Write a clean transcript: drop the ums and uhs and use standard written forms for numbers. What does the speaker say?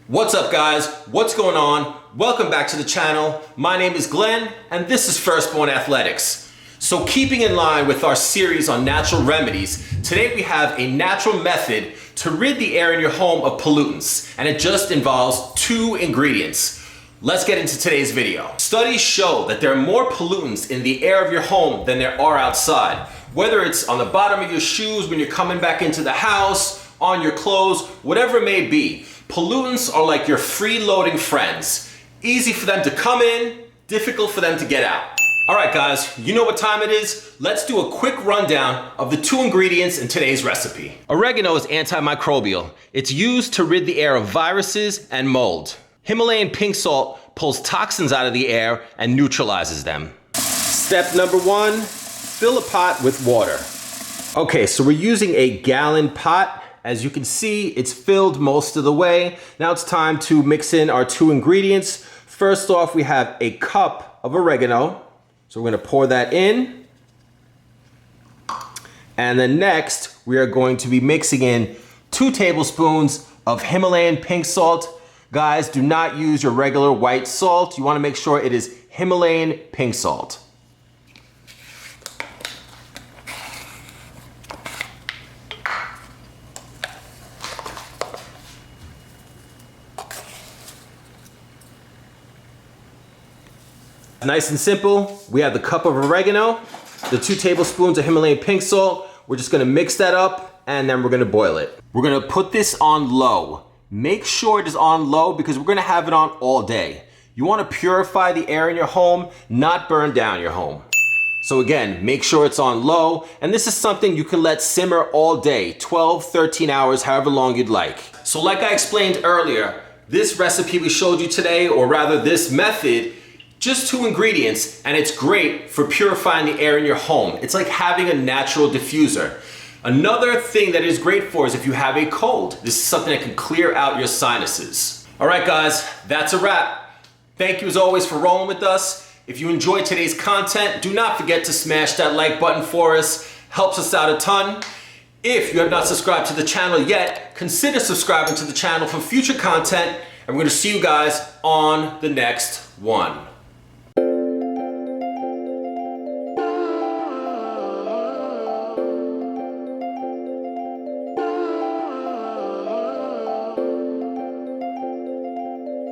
What's up guys? What's going on? Welcome back to the channel. My name is Glenn and this is Firstborn Athletics. So keeping in line with our series on natural remedies, today we have a natural method to rid the air in your home of pollutants, and it just involves 2 ingredients. Let's get into today's video. Studies show that there are more pollutants in the air of your home than there are outside. Whether it's on the bottom of your shoes when you're coming back into the house, on your clothes, whatever it may be. Pollutants are like your freeloading friends. Easy for them to come in, difficult for them to get out. All right guys, you know what time it is? Let's do a quick rundown of the 2 ingredients in today's recipe. Oregano is antimicrobial. It's used to rid the air of viruses and mold. Himalayan pink salt pulls toxins out of the air and neutralizes them. Step number 1, fill a pot with water. Okay, so we're using a gallon pot. As you can see, it's filled most of the way. Now it's time to mix in our 2 ingredients. First off, we have a cup of oregano. So we're gonna pour that in. And then next, we are going to be mixing in 2 tablespoons of Himalayan pink salt. Guys, do not use your regular white salt. You wanna make sure it is Himalayan pink salt. Nice and simple. We have the cup of oregano, the 2 tablespoons of Himalayan pink salt. We're just gonna mix that up and then we're gonna boil it. We're gonna put this on low. Make sure it is on low because we're gonna have it on all day. You wanna purify the air in your home, not burn down your home. So again, make sure it's on low, and this is something you can let simmer all day, 12, 13 hours, however long you'd like. So like I explained earlier, this recipe we showed you today, or rather this method, just 2 ingredients, and it's great for purifying the air in your home. It's like having a natural diffuser. Another thing that is great for is if you have a cold. This is something that can clear out your sinuses. All right guys, that's a wrap. Thank you as always for rolling with us. If you enjoyed today's content, do not forget to smash that like button for us. Helps us out a ton. If you have not subscribed to the channel yet, consider subscribing to the channel for future content, and we're gonna see you guys on the next one.